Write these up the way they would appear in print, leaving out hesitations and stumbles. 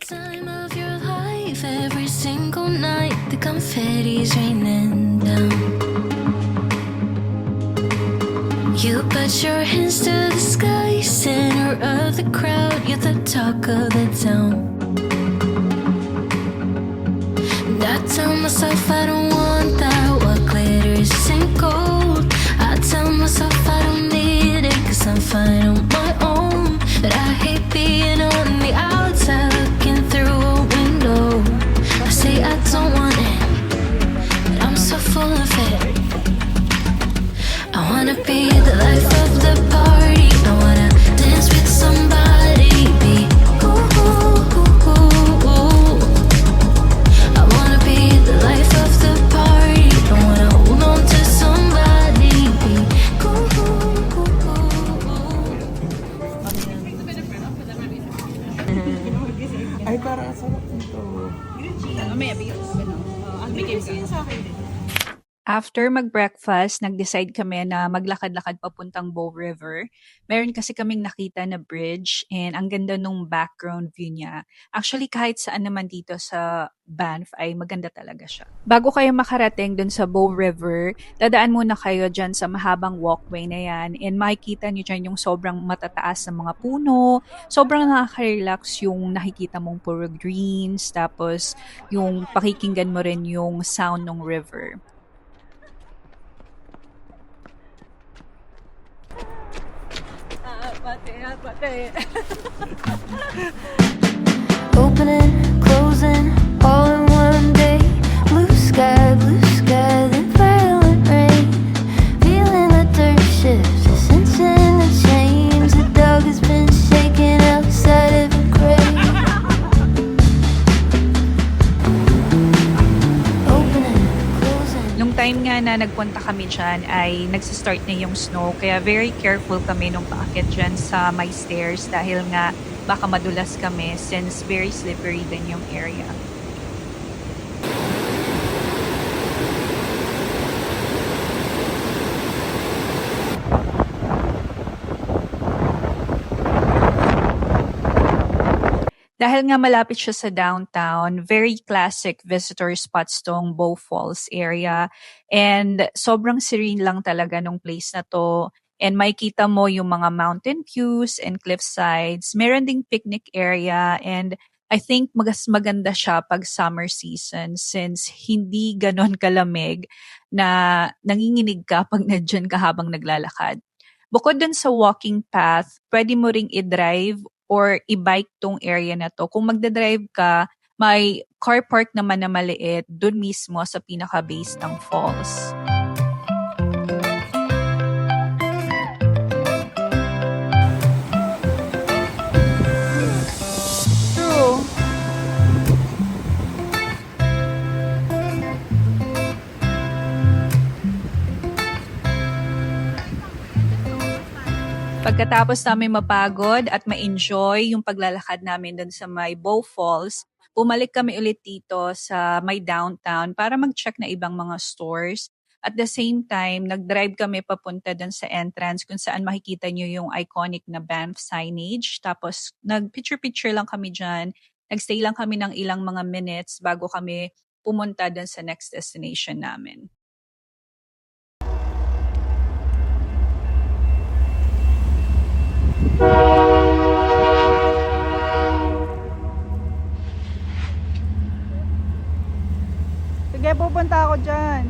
Time of your life, every single night, the confetti's raining down. You put your hands to the sky, center of the crowd, you're the talk of the town. And I tell myself I don't want that, what glitters isn't gold. I tell myself I don't need it, cause I'm fine on my own. But I hate being on the outside, looking through a window. I say I don't want it, but I'm so full of it. I wanna be the life of the party, I wanna dance with somebody, be ooh, ooh, ooh, ooh, ooh. I wanna be the life of the party, I wanna hold on to somebody, be ooh, ooh, ooh, ooh. Ay, parang sarap nito. After mag-breakfast, nag-decide kami na maglakad-lakad papuntang Bow River. Meron kasi kaming nakita na bridge and ang ganda nung background view niya. Actually, kahit saan naman dito sa Banff ay maganda talaga siya. Bago kayo makarating dun sa Bow River, dadaan muna kayo dyan sa mahabang walkway na yan and makikita nyo dyan yung sobrang matataas na mga puno. Sobrang nakaka-relax yung nakikita mong puro greens, tapos yung pakikinggan mo rin yung sound ng river. Opening, closing, all in one day. Blue sky, then violent rain. Feeling the dirt shifts, sensing the change. The dog has been shaken outside of the grave. Opening, closing. Nung time nga na nagpunta kami dyan ay nagsistart na yung snow kaya very careful kami nung paakit dyan sa my stairs dahil nga baka madulas kami since very slippery din yung area. Dahil nga malapit siya sa downtown, very classic visitor spots tong Bow Falls area. And sobrang serene lang talaga nung place na to. And makikita mo yung mga mountain views and cliff sides. Meron ding picnic area and I think maganda siya pag summer season since hindi ganon kalamig na nanginginig ka pag nadyan ka habang naglalakad. Bukod dun sa walking path, pwede mo ring i-drive or i-bike tong area na to. Kung magdadrive ka, may car park naman na maliit dun mismo sa pinaka-base ng falls. True. Pagkatapos namin mapagod at ma-enjoy yung paglalakad namin dun sa may Bow Falls, bumalik kami ulit dito sa may downtown para mag-check na ibang mga stores. At the same time, nag-drive kami papunta dun sa entrance kung saan makikita nyo yung iconic na Banff signage. Tapos nag-picture-picture lang kami dyan. Nagstay lang kami ng ilang mga minutes bago kami pumunta dun sa next destination namin. Sige, pupunta ako dyan.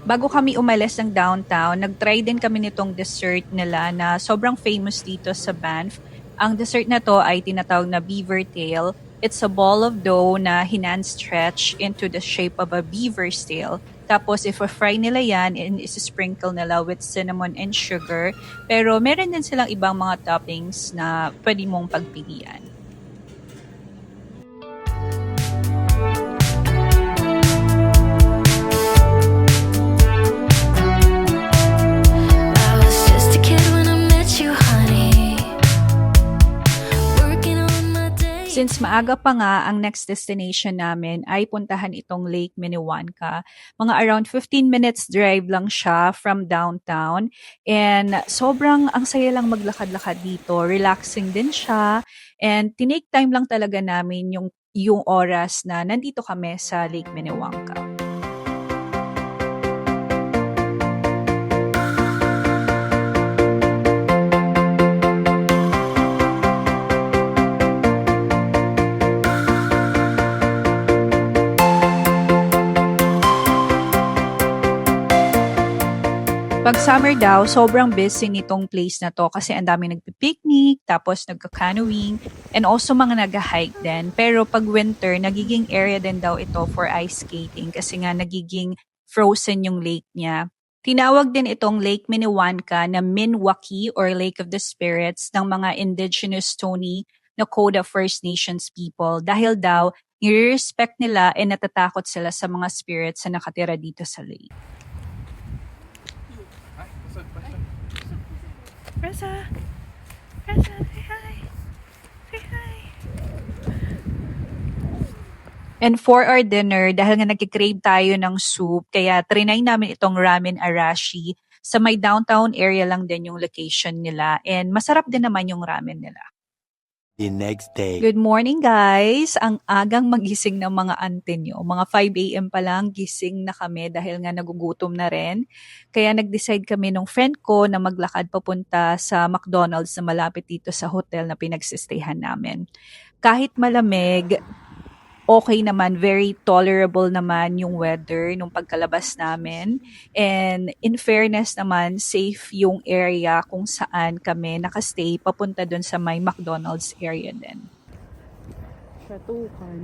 Bago kami umalis ng downtown, nag-try din kami nitong dessert nila na sobrang famous dito sa Banff. Ang dessert na to ay tinatawag na beaver tail. It's a ball of dough na hand-stretch into the shape of a beaver's tail. Tapos, i-fry nila yan and is-sprinkle nila with cinnamon and sugar. Pero meron din silang ibang mga toppings na pwede mong pagpilian. I was just a kid when I met you, honey. Working on my day. Since maaga pa nga, ang next destination namin ay puntahan itong Lake Minnewanka. Mga around 15 minutes drive lang siya from downtown. And sobrang ang saya lang maglakad-lakad dito. Relaxing din siya. And tinake time lang talaga namin yung oras na nandito kami sa Lake Minnewanka. Pag summer daw, sobrang busy nitong place na to kasi ang dami nagpipiknik, tapos nagka-canoeing, and also mga nag-hike din. Pero pag winter, nagiging area din daw ito for ice skating kasi nga nagiging frozen yung lake niya. Tinawag din itong Lake Minnewanka na Minwaki or Lake of the Spirits ng mga indigenous Stoney Nakoda First Nations people dahil daw nire-respect nila and natatakot sila sa mga spirits na nakatira dito sa lake. Reza, say hi. Say hi. And for our dinner, dahil nga nagkikrave tayo ng soup, kaya trinay namin itong ramen arashi. Sa may downtown area lang din yung location nila. And masarap din naman yung ramen nila. The next day. Good morning, guys! Ang agang magising ng mga ante nyo. Mga 5 a.m. pa lang, gising na kami dahil nga nagugutom na rin. Kaya nag-decide kami nung friend ko na maglakad papunta sa McDonald's na malapit dito sa hotel na pinagsistayhan namin. Kahit malamig, okay naman, very tolerable naman yung weather nung pagkalabas namin. And in fairness naman, safe yung area kung saan kami nakastay papunta dun sa may McDonald's area din. Shatukan.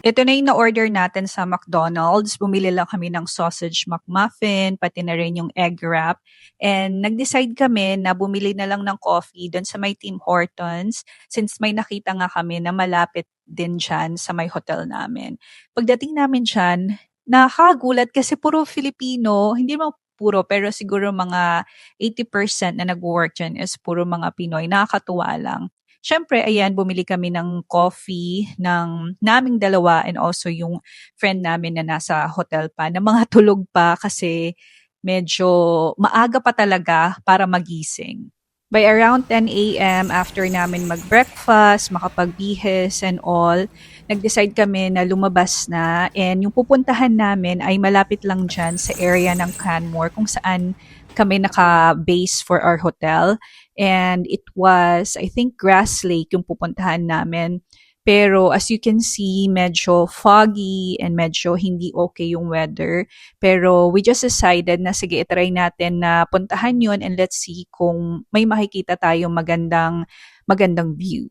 Ito na yung na-order natin sa McDonald's. Bumili lang kami ng sausage McMuffin, pati na rin yung egg wrap. And nag-decide kami na bumili na lang ng coffee doon sa may Tim Hortons since may nakita nga kami na malapit din dyan sa may hotel namin. Pagdating namin dyan, nakakagulat kasi puro Filipino, hindi mo puro pero siguro mga 80% na nag-work dyan is puro mga Pinoy. Nakakatuwa lang. Siyempre, ayan, bumili kami ng coffee ng naming dalawa and also yung friend namin na nasa hotel pa na mga tulog pa kasi medyo maaga pa talaga para magising. By around 10 a.m. after namin mag-breakfast, makapagbihis and all, nag-decide kami na lumabas na and yung pupuntahan namin ay malapit lang dyan sa area ng Canmore kung saan kami naka-base for our hotel. And it was, I think, Grass Lake yung pupuntahan namin. Pero as you can see, medyo foggy and medyo hindi okay yung weather. Pero we just decided na sige, itry natin na puntahan yun and let's see kung may makikita tayong magandang view.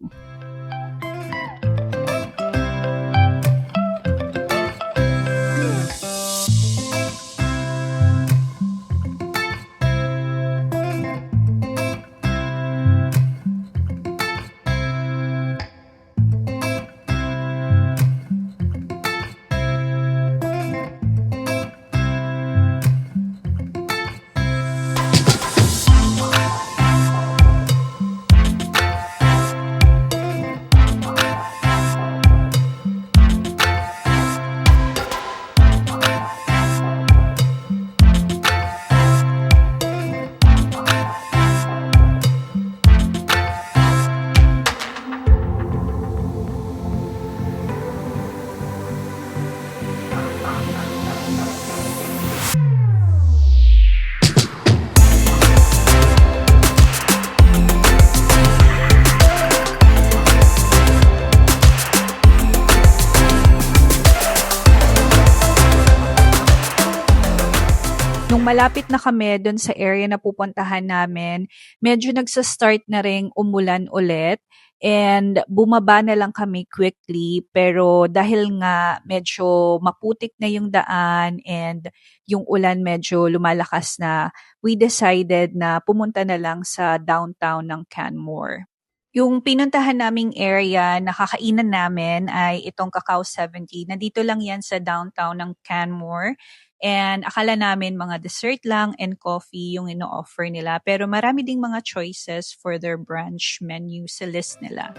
Nung malapit na kami doon sa area na pupuntahan namin, medyo nagsa-start na ring umulan ulit and bumaba na lang kami quickly pero dahil nga medyo maputik na yung daan and yung ulan medyo lumalakas na, we decided na pumunta na lang sa downtown ng Canmore. Yung pinuntahan naming area na kakainan namin ay itong Cacao 70. Nandito lang yan sa downtown ng Canmore. And akala namin mga dessert lang and coffee yung ino-offer nila. Pero marami ding mga choices for their brunch menu sa list nila.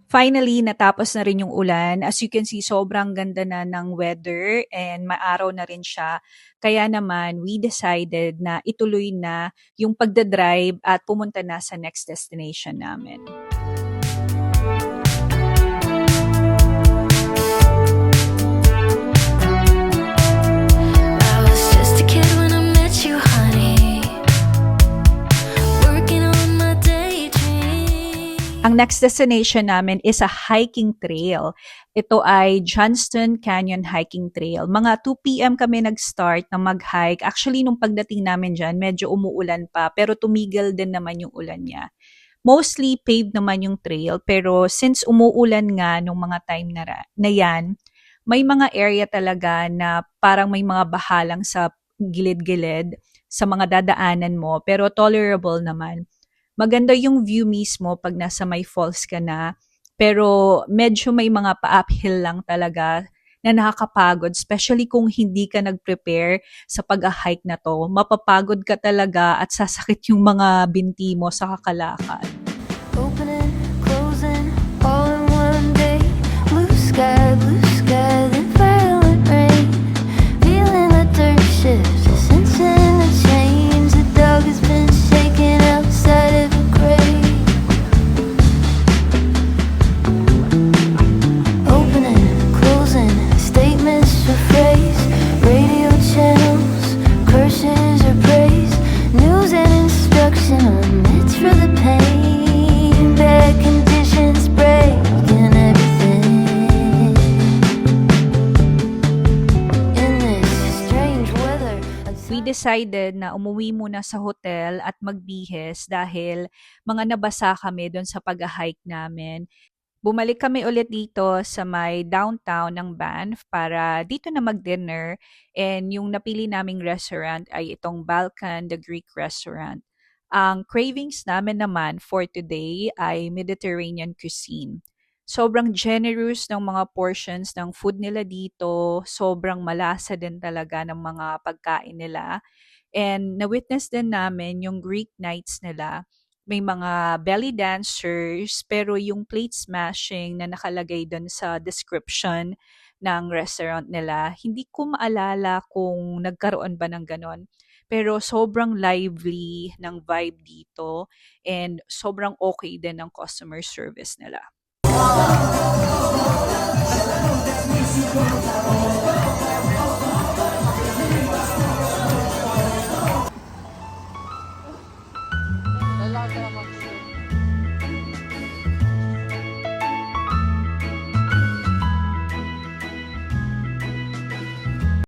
Finally, natapos na rin yung ulan. As you can see, sobrang ganda na ng weather and maaraw na rin siya. Kaya naman, we decided na ituloy na yung pagdadrive at pumunta na sa next destination namin. I was just a kid when I met you, honey. Working on my daydream. Ang next destination namin is a hiking trail. Ito ay Johnston Canyon Hiking Trail. Mga 2 p.m. kami nag-start na mag-hike. Actually, nung pagdating namin dyan, medyo umuulan pa, pero tumigil din naman yung ulan niya. Mostly paved naman yung trail, pero since umuulan nga nung mga time na yan, may mga area talaga na parang may mga bahalang sa gilid-gilid sa mga dadaanan mo, pero tolerable naman. Maganda yung view mismo pag nasa may falls ka na, pero medyo may mga pa-uphill lang talaga na nakakapagod, especially kung hindi ka nag-prepare sa pag-hike na to. Mapapagod ka talaga at sasakit yung mga binti mo sa kakalakad. Opening, closing, all in one day. Blue sky, then violent rain. Feeling the dirt shifts, sensing the change. The dog has been shaken outside of a grave. Opening, closing, statements for phrase. Radio channels, curses or praise. News and instruction on it's for the pain. Bad conditions breaking everything. In this strange weather, We decided na umuwi muna sa hotel at magbihis dahil mga nabasa kami doon sa pag-hike namin. Bumalik kami ulit dito sa may downtown ng Banff para dito na mag-dinner, and yung napili naming restaurant ay itong Balkan the Greek Restaurant. Ang cravings namin naman for today ay Mediterranean cuisine. Sobrang generous ng mga portions ng food nila dito, sobrang malasa din talaga ng mga pagkain nila. And na-witness din namin yung Greek nights nila. May mga belly dancers, pero yung plate smashing na nakalagay doon sa description ng restaurant nila, hindi ko maalala kung nagkaroon ba ng ganon. Pero sobrang lively ng vibe dito and sobrang okay din ng customer service nila.